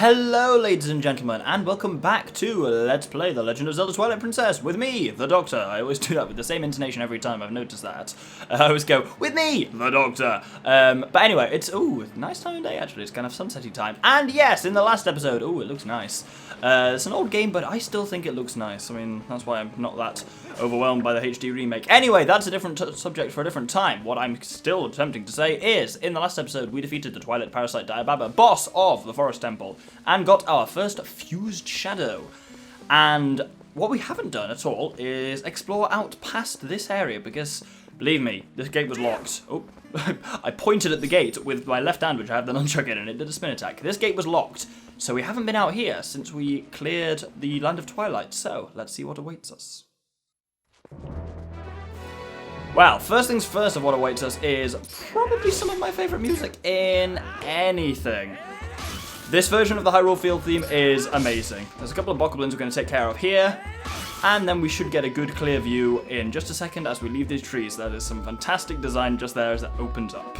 Hello ladies and gentlemen, and welcome back to Let's Play The Legend of Zelda Twilight Princess with me, the Doctor. I always do that with the same intonation every time, I've noticed that. I always go, with me, the Doctor. But anyway, it's, nice time of day actually, it's kind of sunsetty time. And yes, in the last episode, it looks nice. It's an old game, but I still think it looks nice. I mean, that's why I'm not that overwhelmed by the HD remake. Anyway, that's a different subject for a different time. What I'm still attempting to say is, in the last episode, we defeated the Twilight Parasite Diababa, boss of the Forest Temple, and got our first fused shadow. And what we haven't done at all is explore out past this area, because, believe me, this gate was locked. Oh, I pointed at the gate with my left hand, which I have the nunchuck in, and it did a spin attack. This gate was locked, so we haven't been out here since we cleared the Land of Twilight. So, let's see what awaits us. Well, first things first of what awaits us is probably some of my favourite music in anything. This version of the Hyrule Field theme is amazing. There's a couple of bokoblins we're going to take care of here, and then we should get a good clear view in just a second as we leave these trees. That is some fantastic design just there as it opens up.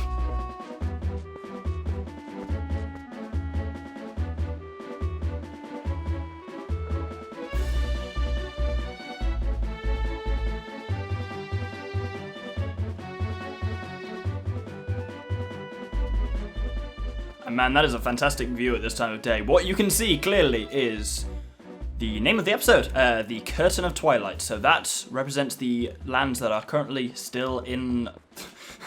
And man, that is a fantastic view at this time of day. What you can see clearly is the name of the episode, the Curtain of Twilight. So that represents the lands that are currently still in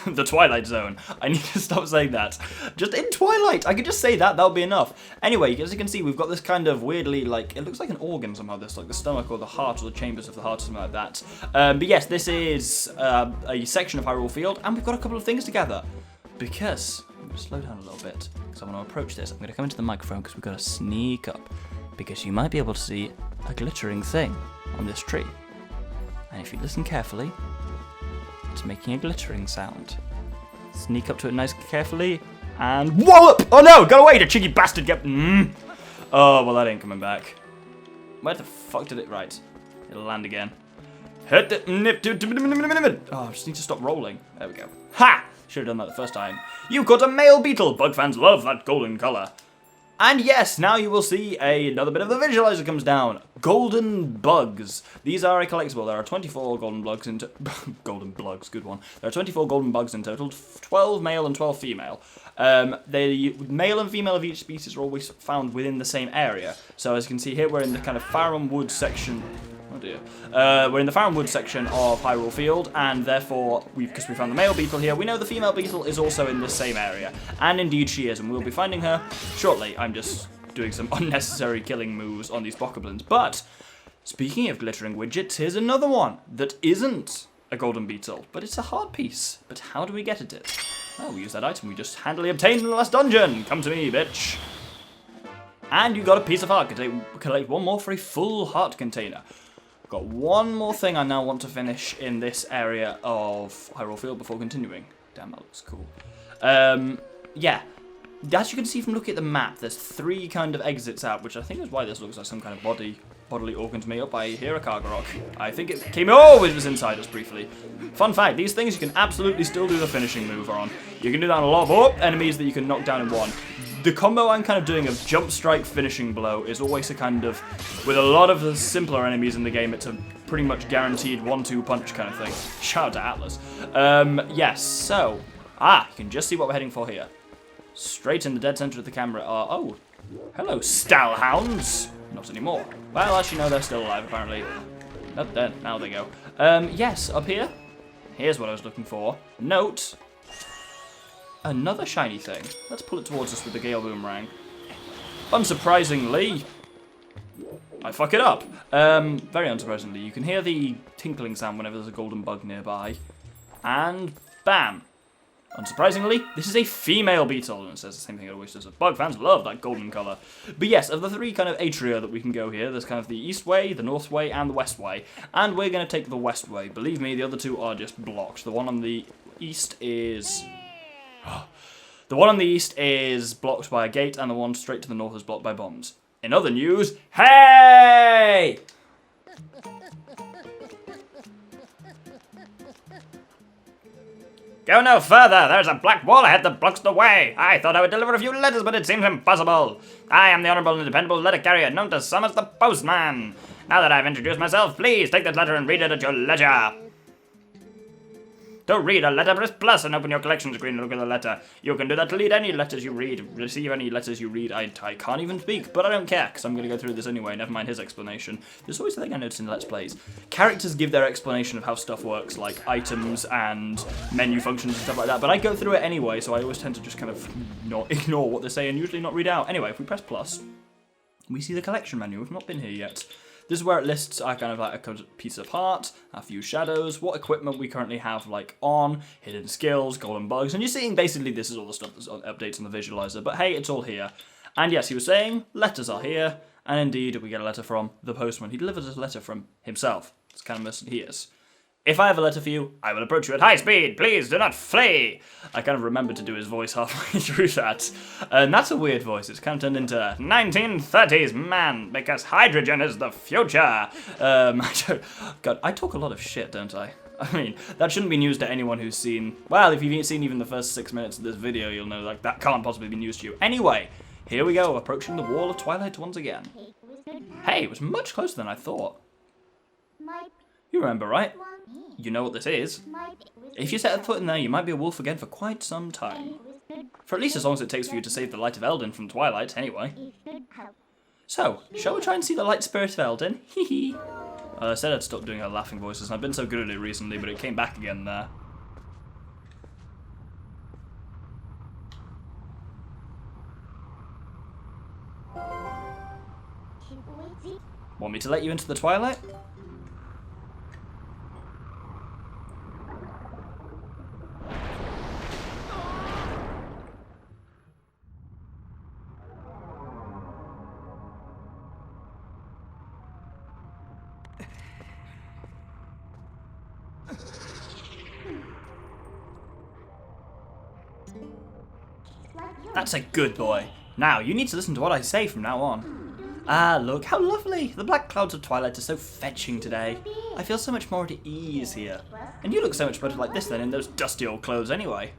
the Twilight Zone. I need to stop saying that. Just in Twilight. I could just say that, that would be enough. Anyway, as you can see, we've got this kind of weirdly, like, it looks like an organ somehow, this, like the stomach or the heart or the chambers of the heart or something like that. But yes, this is a section of Hyrule Field, and we've got a couple of things together. Because, I'm going to slow down a little bit, because I want to approach this. I'm going to come into the microphone because we've got to sneak up, because you might be able to see a glittering thing on this tree. And if you listen carefully, it's making a glittering sound. Sneak up to it nice and carefully, and wallop! Oh no, go away, you cheeky bastard! Oh, well that ain't coming back. Where the fuck did it, right? It'll land again. Oh, I just need to stop rolling. There we go. Ha! Should have done that the first time. You caught a male beetle! Bug fans love that golden colour. And yes, now you will see another bit of the visualizer comes down. Golden bugs. These are a collectible. There are 24 golden bugs in golden bugs, good one. There are 24 golden bugs in total, 12 male and 12 female. The male and female of each species are always found within the same area. So as you can see here, we're in the kind of Farum Wood section. Oh dear. We're in the Farum Wood section of Hyrule Field, and therefore, because we found the male beetle here, we know the female beetle is also in this same area. And indeed she is, and we'll be finding her shortly. I'm just doing some unnecessary killing moves on these bokoblins. But, speaking of glittering widgets, here's another one that isn't a golden beetle, but it's a heart piece. But how do we get at it? Oh, we use that item we just handily obtained in the last dungeon. Come to me, bitch. And you got a piece of heart. Collect one more for a full heart container. Got one more thing I now want to finish in this area of Hyrule Field before continuing. Damn, that looks cool. Yeah. As you can see from looking at the map, there's 3 kind of exits out, which I think is why this looks like some kind of bodily organ to me. Up, I hear a Kakariko. I think it came... Oh, it was inside us briefly. Fun fact, these things you can absolutely still do the finishing move on. You can do that on a lot of enemies that you can knock down in one. The combo I'm kind of doing of jump strike finishing blow is always a kind of, with a lot of the simpler enemies in the game, it's a pretty much guaranteed 1-2 punch kind of thing. Shout out to Atlas. Yes, so, you can just see what we're heading for here. Straight in the dead center of the camera are, oh, hello, Stallhounds. Not anymore. Well, actually, no, they're still alive, apparently. Not there, now they go. Yes, up here, here's what I was looking for. Note, another shiny thing. Let's pull it towards us with the Gale Boomerang. Unsurprisingly, I fuck it up. Very unsurprisingly, you can hear the tinkling sound whenever there's a golden bug nearby. And bam. Unsurprisingly, this is a female beetle, and it says the same thing it always does. Bug fans love that golden colour. But yes, of the 3 kind of atria that we can go here, there's kind of the east way, the north way, and the west way. And we're going to take the west way. Believe me, the other 2 are just blocked. The one on the east is... The one on the east is blocked by a gate, and the one straight to the north is blocked by bombs. In other news, hey! Go no further. There's a black wall ahead that blocks the way. I thought I would deliver a few letters, but it seems impossible. I am the honorable and dependable letter carrier, known to some as the postman. Now that I've introduced myself, please take this letter and read it at your leisure. To read a letter, press plus and open your collection screen and look at the letter. You can do that to read any letters you read, receive any letters you read. I can't even speak, but I don't care, because I'm going to go through this anyway, never mind his explanation. There's always a thing I notice in Let's Plays. Characters give their explanation of how stuff works, like items and menu functions and stuff like that, but I go through it anyway, so I always tend to just kind of not ignore what they say and usually not read out. Anyway, if we press plus, we see the collection menu. We've not been here yet. This is where it lists our kind of like a piece of heart, a few shadows, what equipment we currently have like on, hidden skills, golden bugs, and you're seeing basically this is all the stuff that's on updates on the visualizer, but hey, it's all here. And yes, he was saying, letters are here, and indeed we get a letter from the postman. He delivers a letter from himself. It's kind of missing he is. If I have a letter for you, I will approach you at high speed. Please do not flee. I kind of remembered to do his voice halfway through that. And that's a weird voice. It's kind of turned into 1930s man, because hydrogen is the future. God, I talk a lot of shit, don't I? I mean, that shouldn't be news to anyone who's seen... Well, if you've seen even the first 6 minutes of this video, you'll know like that can't possibly be news to you. Anyway, here we go, approaching the wall of Twilight once again. Hey, it was much closer than I thought. You remember, right? You know what this is. If you set a foot in there, you might be a wolf again for quite some time. For at least as long as it takes for you to save the light of Eldin from Twilight, anyway. So, shall we try and see the light spirit of Eldin? Hee I said I'd stop doing her laughing voices, and I've been so good at it recently, but it came back again there. Want me to let you into the Twilight? That's a good boy. Now, you need to listen to what I say from now on. Ah, look, how lovely! The black clouds of Twilight are so fetching today. I feel so much more at ease here. And you look so much better like this than in those dusty old clothes anyway.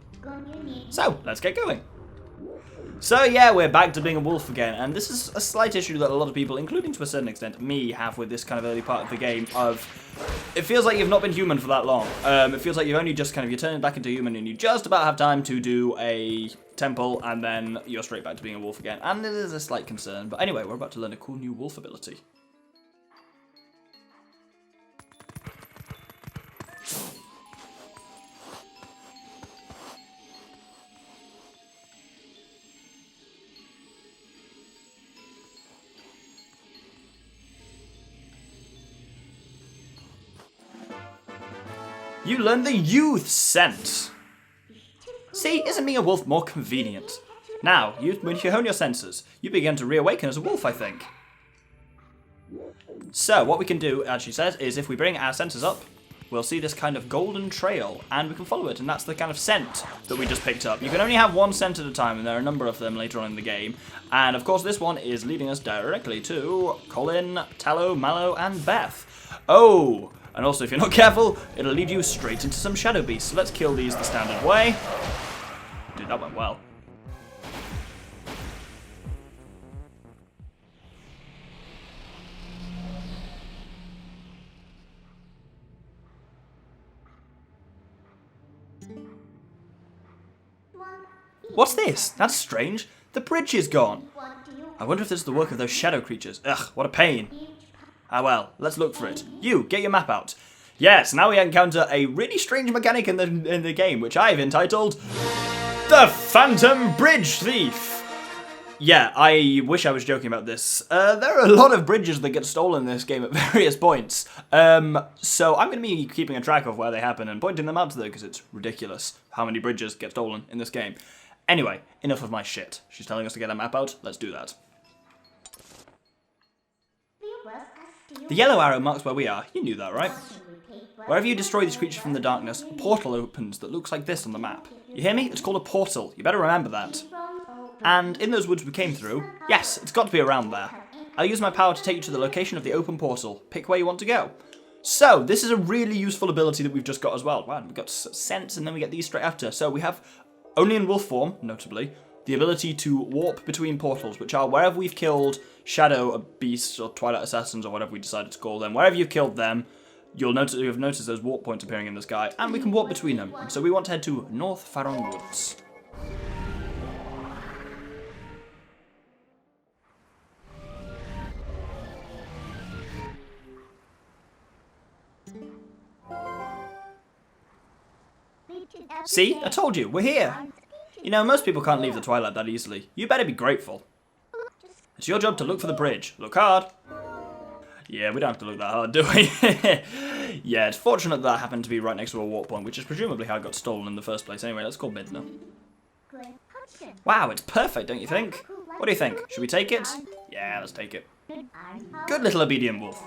So, let's get going. So yeah, we're back to being a wolf again, and this is a slight issue that a lot of people, including to a certain extent me, have with this kind of early part of the game of... It feels like you've not been human for that long. It feels like you've only just you're turning back into human and you just about have time to do a temple and then you're straight back to being a wolf again. And it is a slight concern, but anyway, we're about to learn a cool new wolf ability. You learn the youth scent. See, isn't being a wolf more convenient? Now, when you hone your senses, you begin to reawaken as a wolf, I think. So, what we can do, as she says, is if we bring our senses up, we'll see this kind of golden trail, and we can follow it, and that's the kind of scent that we just picked up. You can only have one scent at a time, and there are a number of them later on in the game. And, of course, this one is leading us directly to Colin, Tallow, Mallow, and Beth. Oh! And also, if you're not careful, it'll lead you straight into some shadow beasts. So let's kill these the standard way. Dude, that went well. What's this? That's strange. The bridge is gone. I wonder if this is the work of those shadow creatures. Ugh, what a pain. Ah well, let's look for it. You, get your map out. Yes, now we encounter a really strange mechanic in the game, which I've entitled The Phantom Bridge Thief. Yeah, I wish I was joking about this. There are a lot of bridges that get stolen in this game at various points. So I'm going to be keeping a track of where they happen and pointing them out to them because it's ridiculous how many bridges get stolen in this game. Anyway, enough of my shit. She's telling us to get a map out. Let's do that. The yellow arrow marks where we are. You knew that, right? Wherever you destroy these creatures from the darkness, a portal opens that looks like this on the map. You hear me? It's called a portal. You better remember that. And in those woods we came through, yes, it's got to be around there. I'll use my power to take you to the location of the open portal. Pick where you want to go. So, this is a really useful ability that we've just got as well. Wow, we've got Sense, and then we get these straight after. So, we have, only in wolf form, notably, the ability to warp between portals, which are wherever we've killed Shadow Beasts or Twilight Assassins or whatever we decided to call them. Wherever you've killed them, you'll have noticed those warp points appearing in the sky, and we can warp between them. So, we want to head to North Farron Woods. See? I told you, we're here. You know, most people can't leave the Twilight that easily. You better be grateful. It's your job to look for the bridge. Look hard. Yeah, we don't have to look that hard, do we? Yeah, it's fortunate that happened to be right next to a warp point, which is presumably how it got stolen in the first place. Anyway, let's call Midna. Wow, it's perfect, don't you think? What do you think? Should we take it? Yeah, let's take it. Good little obedient wolf.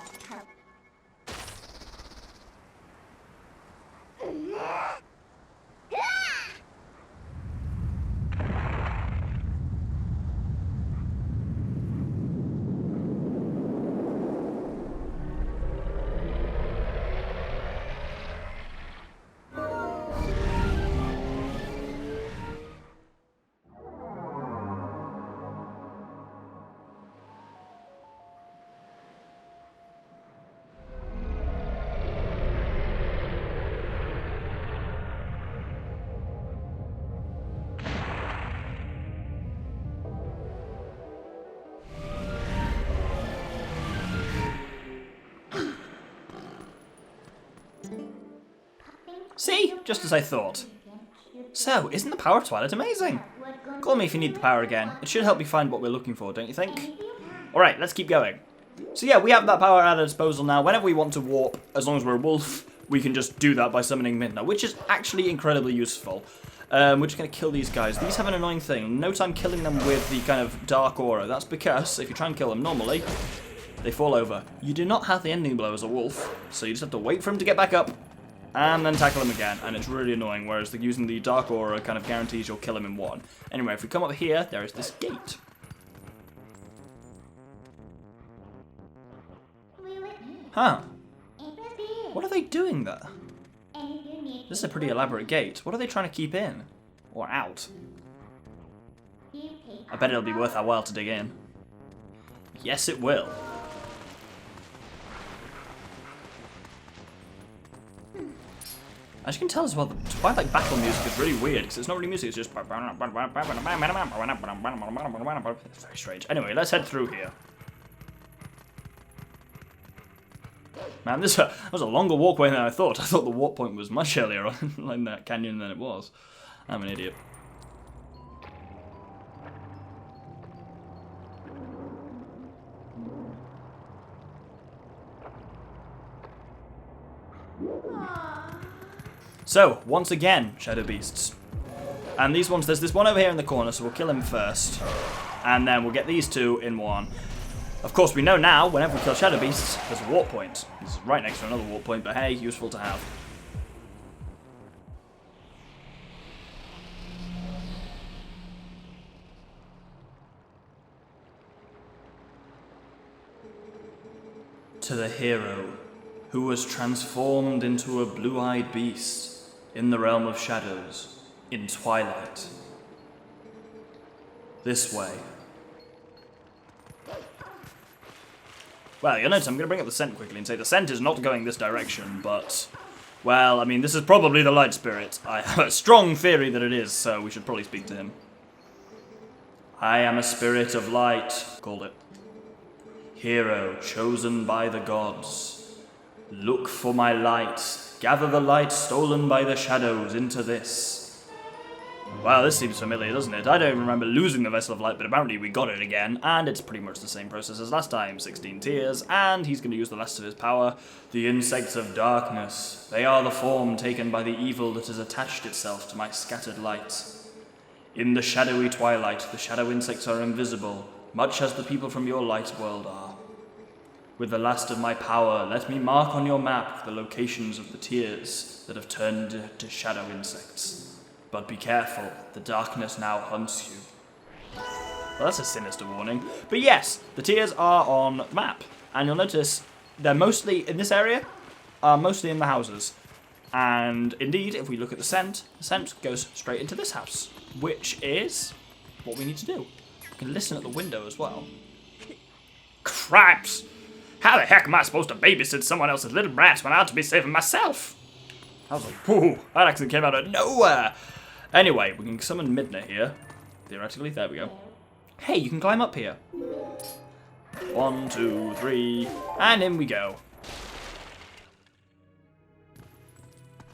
See? Just as I thought. So, isn't the power of Twilight amazing? Call me if you need the power again. It should help you find what we're looking for, don't you think? Alright, let's keep going. So yeah, we have that power at our disposal now. Whenever we want to warp, as long as we're a wolf, we can just do that by summoning Midna, which is actually incredibly useful. We're just going to kill these guys. These have an annoying thing. No time killing them with the kind of dark aura. That's because, if you try and kill them normally, they fall over. You do not have the ending blow as a wolf, so you just have to wait for him to get back up, and then tackle him again, and it's really annoying, whereas using the Dark Aura kind of guarantees you'll kill him in one. Anyway, if we come up here, there is this gate. Huh. What are they doing there? This is a pretty elaborate gate. What are they trying to keep in? Or out? I bet it'll be worth our while to dig in. Yes, it will. As you can tell as well, the Twilight battle music is really weird, because it's not really music, it's just... It's very strange. Anyway, let's head through here. Man, that was a longer walkway than I thought. I thought the warp point was much earlier on in that canyon than it was. I'm an idiot. So, once again, Shadow Beasts. And these ones, there's this one over here in the corner, so we'll kill him first. And then we'll get these two in one. Of course, we know now, whenever we kill Shadow Beasts, there's a warp point. This is right next to another warp point, but hey, useful to have. To the hero who was transformed into a blue-eyed beast in the realm of shadows, in Twilight. This way. Well, you'll notice I'm going to bring up the scent quickly and say the scent is not going this direction, but... Well, I mean, this is probably the light spirit. I have a strong theory that it is, so we should probably speak to him. I am a spirit of light, called it. Hero chosen by the gods. Look for my light. Gather the light stolen by the shadows into this. Well, this seems familiar, doesn't it? I don't even remember losing the Vessel of Light, but apparently we got it again, and it's pretty much the same process as last time. 16 tears, and he's going to use the last of his power. The insects of darkness. They are the form taken by the evil that has attached itself to my scattered light. In the shadowy twilight, the shadow insects are invisible, much as the people from your light world are. With the last of my power, let me mark on your map the locations of the tears that have turned to shadow insects. But be careful, the darkness now hunts you. Well, that's a sinister warning. But yes, the tears are on the map. And you'll notice they're mostly in this area. are mostly in the houses. And indeed, if we look at the scent goes straight into this house, which is what we need to do. We can listen at the window as well. Cripes! How the heck am I supposed to babysit someone else's little brats when I ought to be saving myself? I was like, whoa, that accent came out of nowhere. Anyway, we can summon Midna here. Theoretically, there we go. Hey, you can climb up here. 1, 2, 3, and in we go.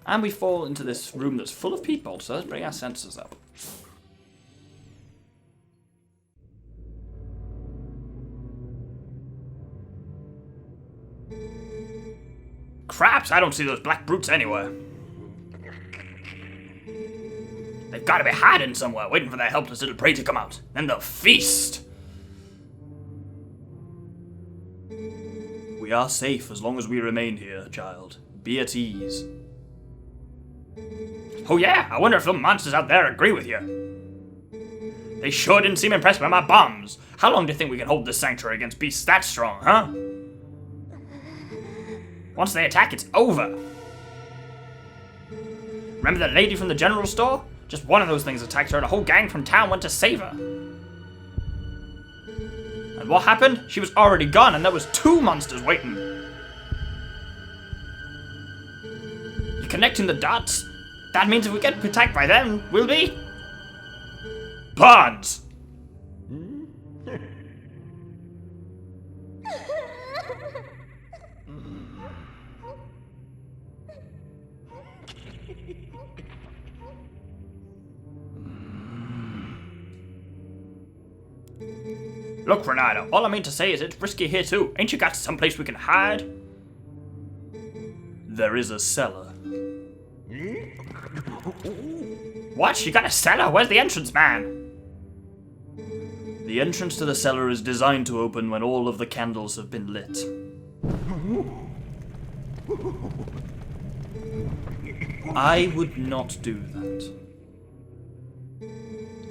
And we fall into this room that's full of people, so let's bring our sensors up. Craps, I don't see those black brutes anywhere. They've got to be hiding somewhere, waiting for their helpless little prey to come out. Then they'll feast. We are safe as long as we remain here, child. Be at ease. Oh yeah, I wonder if the monsters out there agree with you. They sure didn't seem impressed by my bombs. How long do you think we can hold this sanctuary against beasts that strong, huh? Once they attack, it's over. Remember that lady from the general store? Just one of those things attacked her and a whole gang from town went to save her. And what happened? She was already gone and there was 2 monsters waiting. You're connecting the dots? That means if we get attacked by them, we'll be... Bonds! Look, Renato, all I mean to say is it's risky here too. Ain't you got someplace we can hide? There is a cellar. What? You got a cellar? Where's the entrance, man? The entrance to the cellar is designed to open when all of the candles have been lit. I would not do that.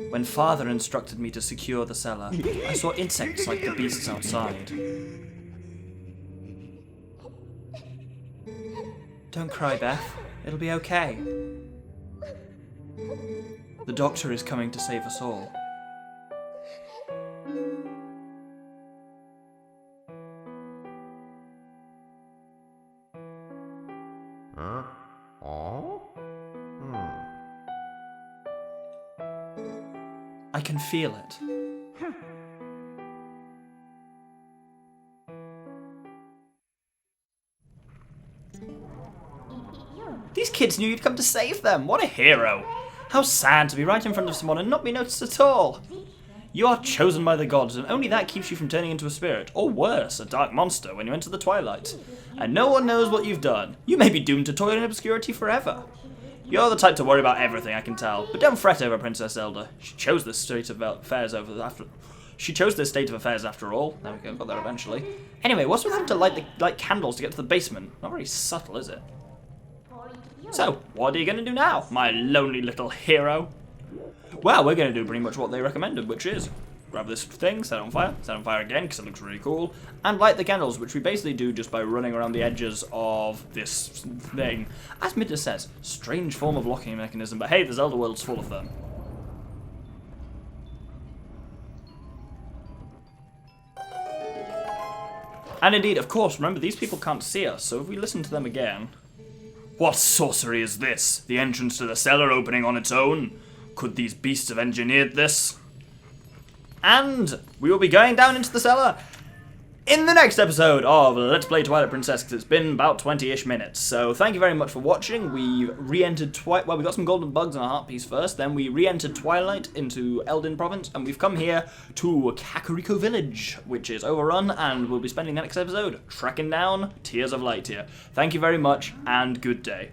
When Father instructed me to secure the cellar, I saw insects like the beasts outside. Don't cry, Beth. It'll be okay. The doctor is coming to save us all. I can feel it. These kids knew you'd come to save them. What a hero. How sad to be right in front of someone and not be noticed at all. You are chosen by the gods, and only that keeps you from turning into a spirit, or worse, a dark monster when you enter the Twilight. And no one knows what you've done. You may be doomed to toil in obscurity forever. You're the type to worry about everything, I can tell. But don't fret over Princess Zelda. She chose this state of affairs after all. There we go, got there eventually. Anyway, what's with having to light candles to get to the basement? Not very subtle, is it? So, what are you going to do now, my lonely little hero? Well, we're going to do pretty much what they recommended, which is grab this thing, set it on fire again, because it looks really cool, and light the candles, which we basically do just by running around the edges of this thing. As Midna says, strange form of locking mechanism, but hey, the Zelda world's full of them. And indeed, of course, remember, these people can't see us, so if we listen to them again... What sorcery is this? The entrance to the cellar opening on its own? Could these beasts have engineered this? And we will be going down into the cellar in the next episode of Let's Play Twilight Princess, because it's been about 20-ish minutes. So thank you very much for watching. We re-entered Twilight. Well, we got some golden bugs and a heart piece first. Then we re-entered Twilight into Eldin province, and we've come here to Kakariko village, which is overrun, and we'll be spending the next episode tracking down Tears of Light here. Thank you very much, and good day.